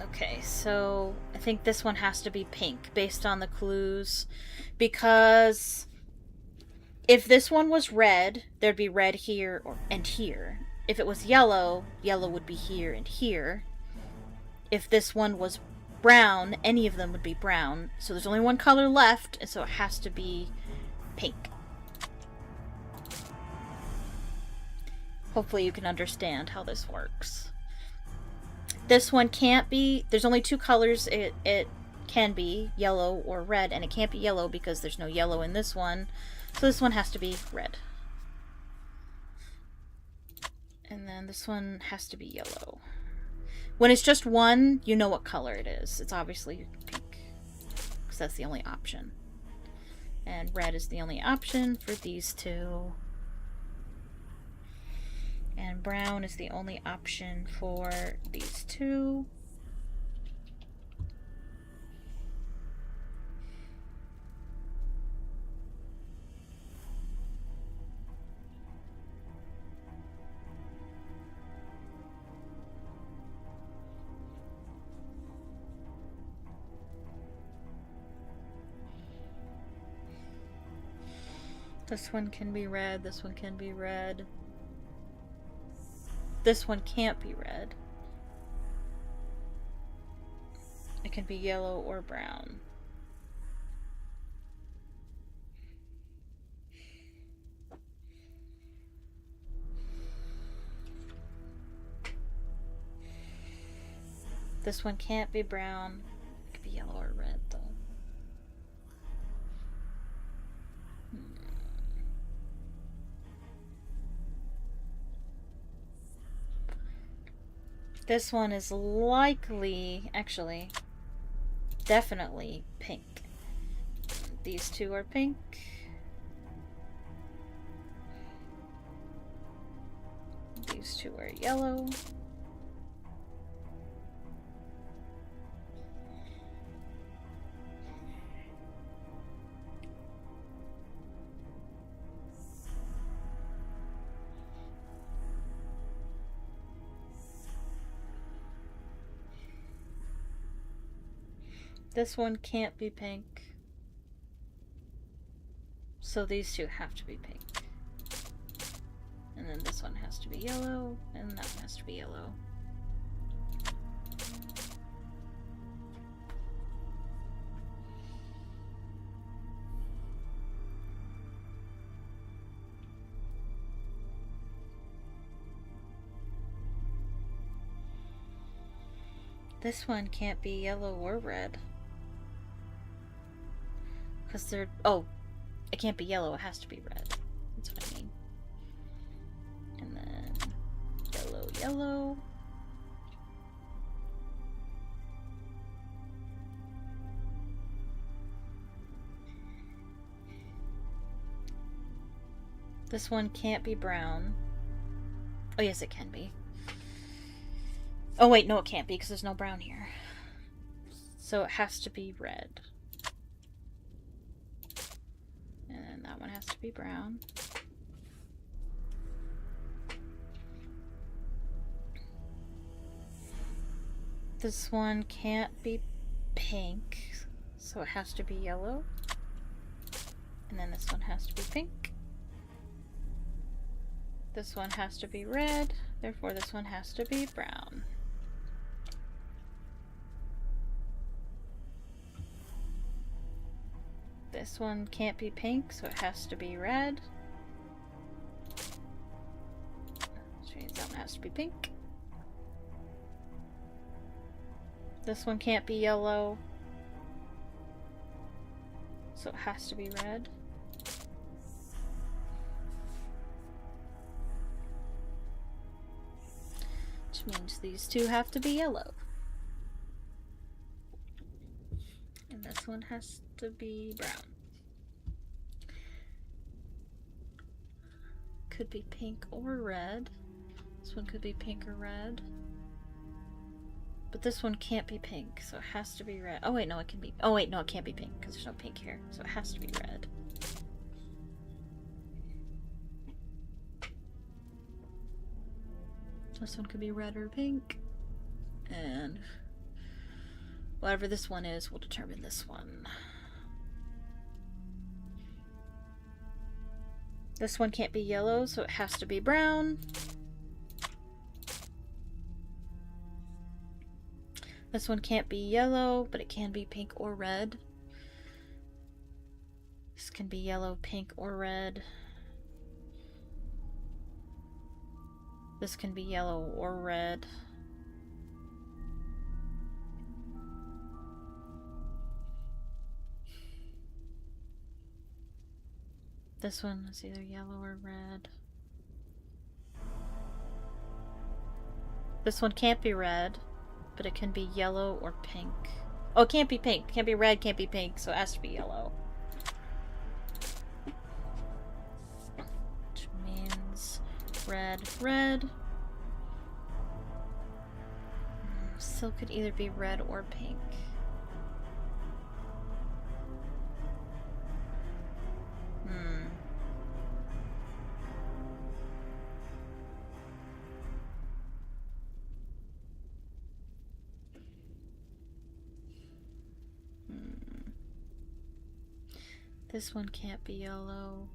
Okay, so I think this one has to be pink based on the clues, because if this one was red, there'd be red here and here. If it was yellow, yellow would be here and here. If this one was brown, any of them would be brown. So there's only one color left, and so it has to be pink. Hopefully you can understand how this works. This one can't be... There's only two colors it can be, yellow or red, and it can't be yellow because there's no yellow in this one. So this one has to be red. And then this one has to be yellow. When it's just one, you know what color it is. It's obviously pink, because that's the only option. And red is the only option for these two. And brown is the only option for these two. This one can be red, this one can be red. This one can't be red. It can be yellow or brown. This one can't be brown. It could be yellow or red though. This one is likely, actually, definitely pink. These two are pink. These two are yellow. This one can't be pink. So these two have to be pink. And then this one has to be yellow, and that one has to be yellow. This one can't be yellow or red. Because they're... Oh, it can't be yellow, it has to be red. That's what I mean. And then yellow, yellow. This one can't be brown. Oh, yes, it can be. Oh, wait, no, it can't be because there's no brown here. So it has to be red. And that one has to be brown. This one can't be pink, so it has to be yellow. And then this one has to be pink. This one has to be red, therefore this one has to be brown. This one can't be pink, so it has to be red. Which means that one has to be pink. This one can't be yellow, so it has to be red. Which means these two have to be yellow. And this one has to be brown. Could be pink or red. This one could be pink or red. But this one can't be pink, so it has to be red. Oh wait, no, it can be. Oh wait, no, it can't be pink because there's no pink here, so it has to be red. This one could be red or pink, and whatever this one is will determine this one. This one can't be yellow, so it has to be brown. This one can't be yellow, but it can be pink or red. This can be yellow, pink, or red. This can be yellow or red. This one is either yellow or red. This one can't be red, but it can be yellow or pink. Oh, it can't be pink. Can't be red, can't be pink, so it has to be yellow. Which means red, red. Still could either be red or pink. This one can't be yellow.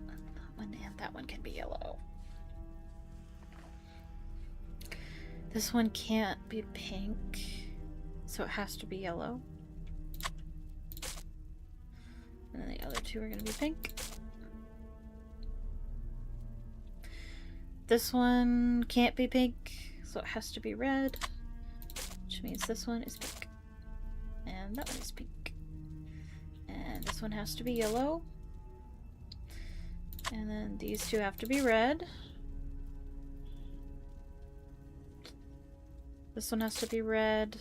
That one and that one can be yellow. This one can't be pink, so it has to be yellow. And then the other two are going to be pink. This one can't be pink, so it has to be red, which means this one is pink. And that one is pink. And this one has to be yellow. And then these two have to be red. This one has to be red.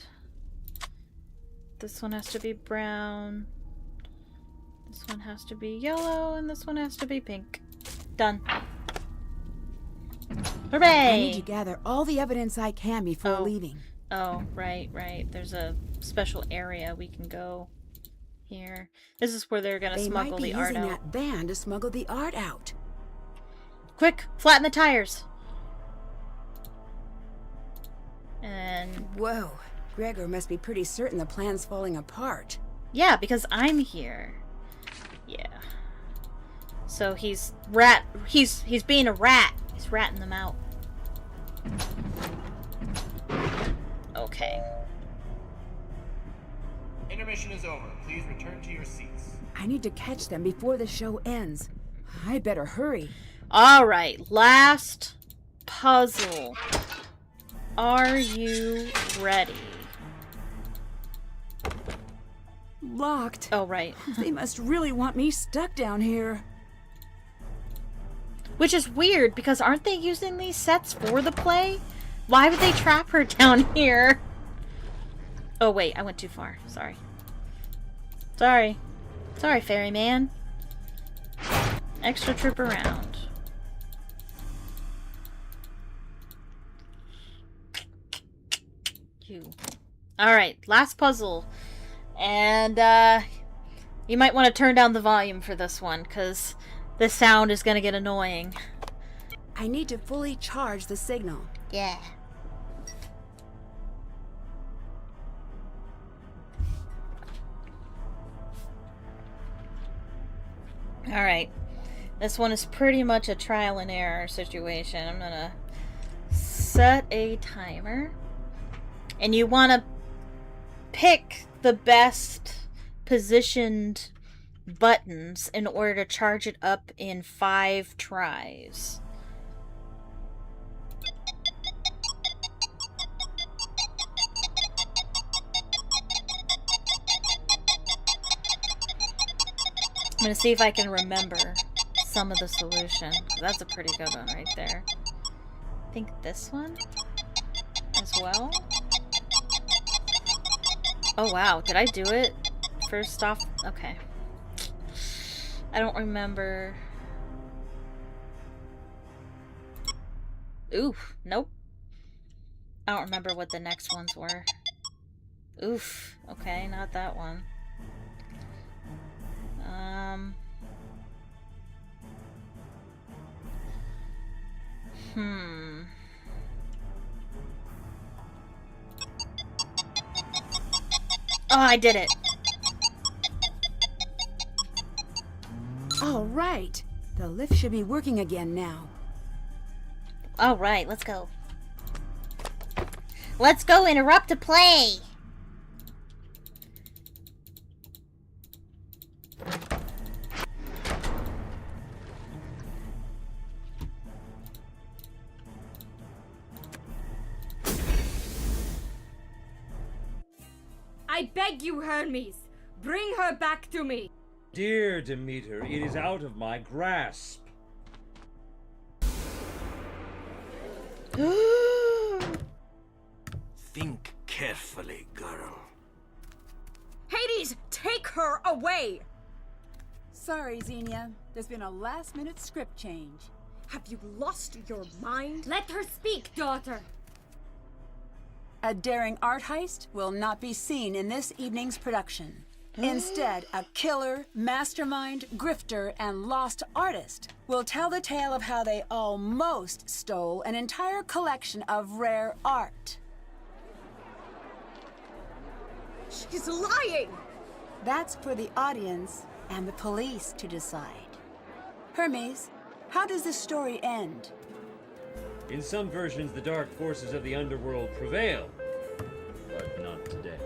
This one has to be brown. This one has to be yellow. And this one has to be pink. Done. Hooray! I need to gather all the evidence I can before leaving. Oh, right, right. There's a special area we can go here. This is where they're gonna smuggle the art out. They might be using that van to smuggle the art out. Quick, flatten the tires. And whoa, Gregor must be pretty certain the plan's falling apart. yeah, because I'm here. Yeah. So he's being a rat. He's ratting them out. Okay. Intermission is over. Please return to your seats. I need to catch them before the show ends. I better hurry. Alright, last puzzle. Are you ready? Locked. Oh, right. They must really want me stuck down here. Which is weird, because aren't they using these sets for the play? Why would they trap her down here? Oh, wait, I went too far. Sorry. Sorry. Sorry, ferryman. Extra trip around. You. Alright, last puzzle. And, you might want to turn down the volume for this one, because the sound is going to get annoying. I need to fully charge the signal. Yeah. Alright. This one is pretty much a trial and error situation. I'm gonna set a timer. And you want to pick the best positioned buttons in order to charge it up in 5 tries. I'm going to see if I can remember some of the solution. That's a pretty good one right there. I think this one as well. Oh wow, did I do it? First off, okay. I don't remember. Oof, nope. I don't remember what the next ones were. Oof, okay, not that one. Oh, I did it. All right. The lift should be working again now. All right, let's go. Let's go interrupt to play. I beg you, Hermes, bring her back to me. Dear Demeter, it is out of my grasp. Think carefully, girl. Hades, take her away! Sorry, Xenia. There's been a last-minute script change. Have you lost your mind? Let her speak, daughter. A daring art heist will not be seen in this evening's production. Instead, a killer, mastermind, grifter, and lost artist will tell the tale of how they almost stole an entire collection of rare art. She's lying! That's for the audience and the police to decide. Hermes, how does this story end? In some versions, the dark forces of the underworld prevail, but not today.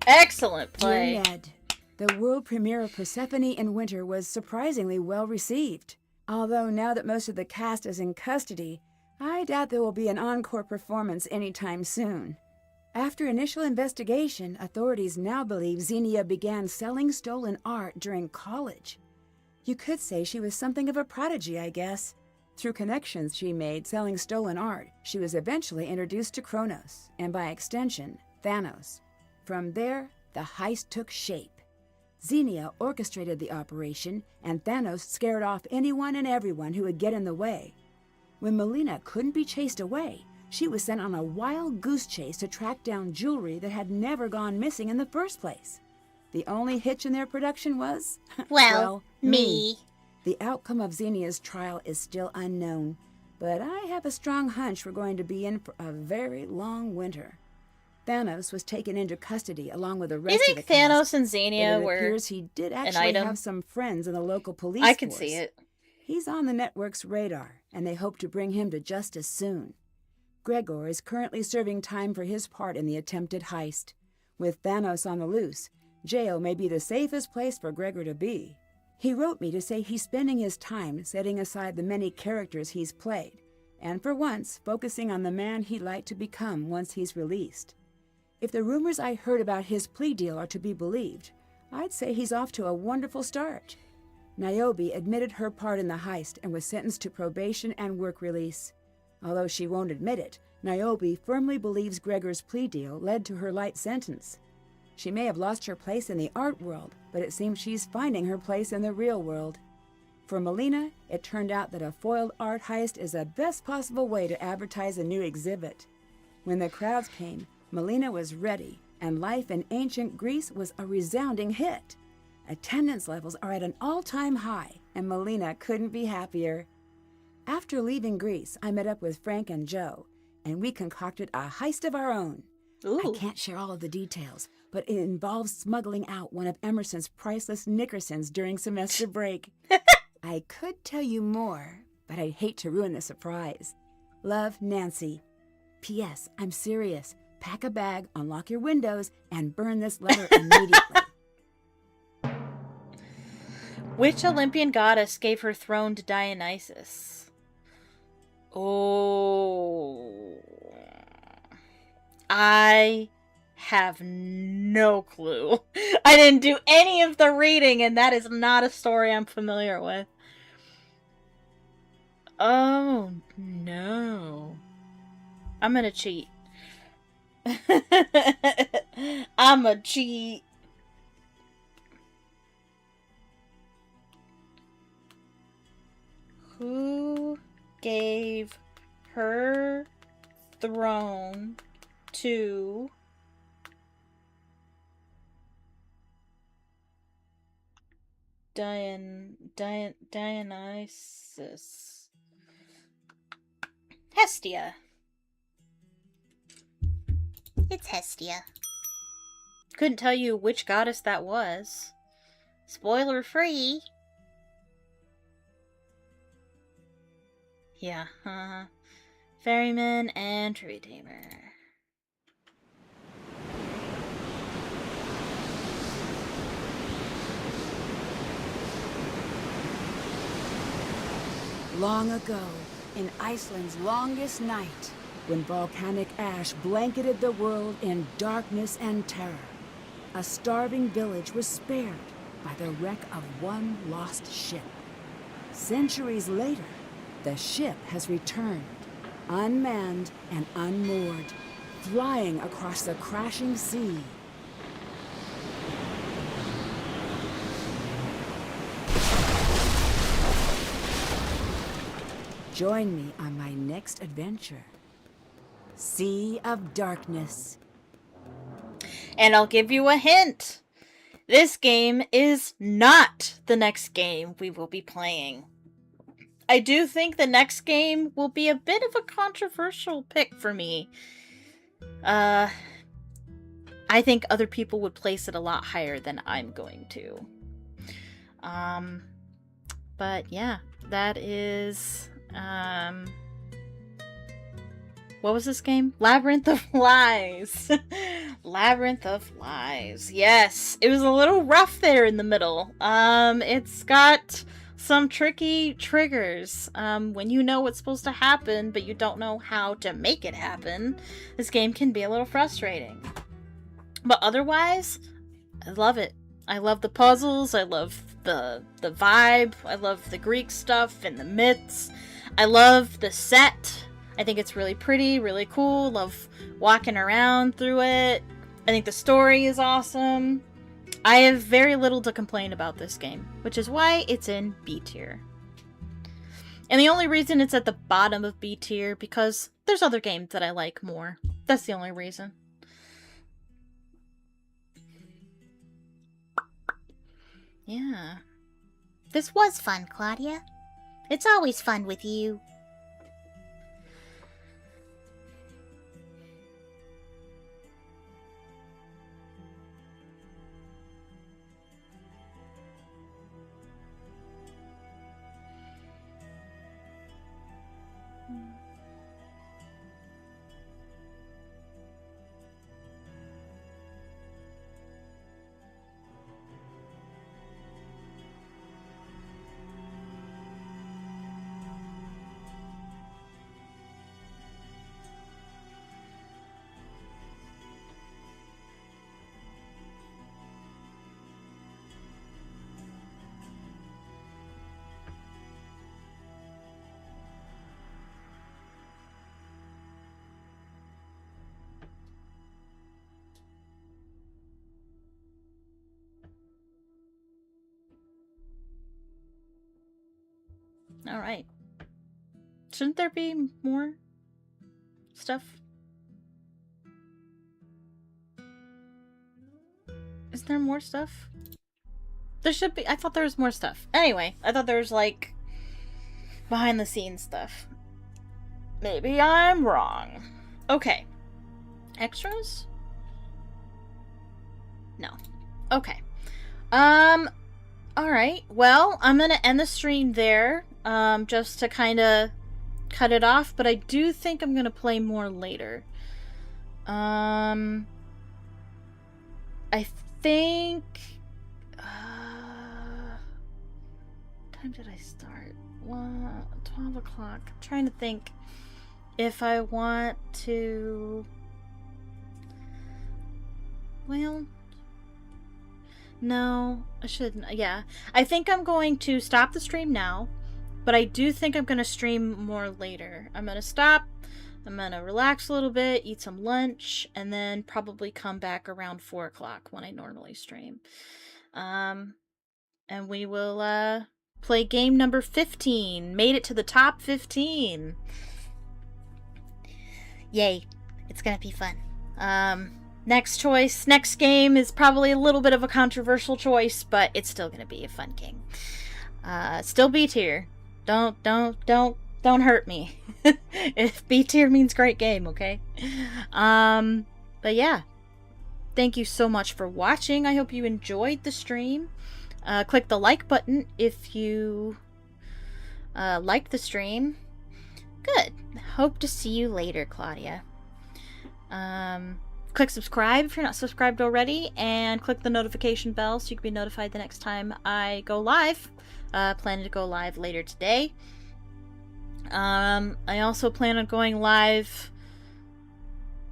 Excellent play. Dear Ned, the world premiere of Persephone in Winter was surprisingly well received. Although now that most of the cast is in custody, I doubt there will be an encore performance anytime soon. After initial investigation, authorities now believe Xenia began selling stolen art during college. You could say she was something of a prodigy, I guess. Through connections she made selling stolen art, she was eventually introduced to Kronos, and by extension, Thanos. From there, the heist took shape. Xenia orchestrated the operation, and Thanos scared off anyone and everyone who would get in the way. When Melina couldn't be chased away, she was sent on a wild goose chase to track down jewelry that had never gone missing in the first place. The only hitch in their production was, Well, me. The outcome of Xenia's trial is still unknown, but I have a strong hunch we're going to be in for a very long winter. Thanos was taken into custody along with the You rest of the think cast. Thanos and Xenia But it were appears he did actually item? have some friends in the local police I can force. see it. He's on the network's radar, and they hope to bring him to justice soon. Gregor is currently serving time for his part in the attempted heist. With Thanos on the loose, jail may be the safest place for Gregor to be. He wrote me to say he's spending his time setting aside the many characters he's played, and for once focusing on the man he'd like to become once he's released. If the rumors I heard about his plea deal are to be believed, I'd say he's off to a wonderful start. Niobe admitted her part in the heist and was sentenced to probation and work release. Although she won't admit it, Niobe firmly believes Gregor's plea deal led to her light sentence. She may have lost her place in the art world, but it seems she's finding her place in the real world. For Melina, it turned out that a foiled art heist is the best possible way to advertise a new exhibit. When the crowds came, Melina was ready, and life in ancient Greece was a resounding hit. Attendance levels are at an all-time high, and Melina couldn't be happier. After leaving Greece, I met up with Frank and Joe, and we concocted a heist of our own. Ooh. I can't share all of the details, but it involves smuggling out one of Emerson's priceless Nickersons during semester break. I could tell you more, but I'd hate to ruin the surprise. Love, Nancy. P.S. I'm serious. Pack a bag, unlock your windows, and burn this letter immediately. Which Olympian goddess gave her throne to Dionysus? Oh. I have no clue. I didn't do any of the reading, and that is not a story I'm familiar with. Oh, no. I'm gonna cheat. I'm a cheat. Who gave her throne to Dionysus? Hestia. It's Hestia. Couldn't tell you which goddess that was. Spoiler free. Yeah, Ferryman and Tree Tamer. Long ago, in Iceland's longest night, when volcanic ash blanketed the world in darkness and terror, a starving village was spared by the wreck of one lost ship. Centuries later, the ship has returned, unmanned and unmoored, flying across the crashing sea. Join me on my next adventure. Sea of Darkness. And I'll give you a hint. This game is not the next game we will be playing. I do think the next game will be a bit of a controversial pick for me. I think other people would place it a lot higher than I'm going to. But yeah, that is... what was this game? Labyrinth of Lies. Labyrinth of Lies. Yes, it was a little rough there in the middle. It's got some tricky triggers. When you know what's supposed to happen, but you don't know how to make it happen, this game can be a little frustrating. But otherwise, I love it. I love the puzzles. I love the vibe. I love the Greek stuff and the myths. I love the set. I think it's really pretty, really cool. Love walking around through it. I think the story is awesome. I have very little to complain about this game, which is why it's in B tier. And the only reason it's at the bottom of B tier, because there's other games that I like more. That's the only reason. Yeah. This was fun, Claudia. It's always fun with you. Alright. Shouldn't there be more stuff? Is there more stuff? There should be. I thought there was more stuff. Anyway, I thought there was, like, behind the scenes stuff. Maybe I'm wrong. Okay. Extras? No. Okay. Alright. Well, I'm gonna end the stream there, just to kind of cut it off, but I do think I'm gonna play more later. I think... time did I start? 12 o'clock. I'm trying to think if I want to... Well... No, I shouldn't. Yeah. I think I'm going to stop the stream now, but I do think I'm going to stream more later. I'm going to stop, I'm going to relax a little bit, eat some lunch, and then probably come back around 4 o'clock when I normally stream. And we will play game number 15. Made it to the top 15. Yay. It's going to be fun. Next game is probably a little bit of a controversial choice, but it's still gonna be a fun game. Still B tier. Don't hurt me. If B tier means great game, okay? But yeah. Thank you so much for watching. I hope you enjoyed the stream. Click the like button if you liked the stream. Good. Hope to see you later, Claudia. Click subscribe if you're not subscribed already, and click the notification bell so you can be notified the next time I go live. Planning to go live later today. I also plan on going live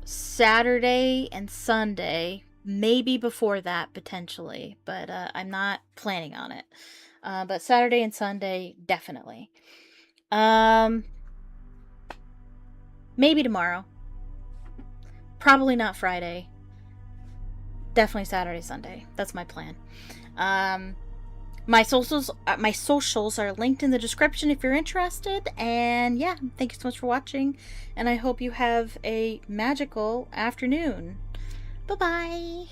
Saturday and Sunday, maybe before that potentially, but I'm not planning on it. But Saturday and Sunday, definitely. Maybe tomorrow. Probably not Friday. Definitely Saturday, Sunday. That's my plan. My socials are linked in the description if you're interested. And yeah, thank you so much for watching. And I hope you have a magical afternoon. Bye-bye.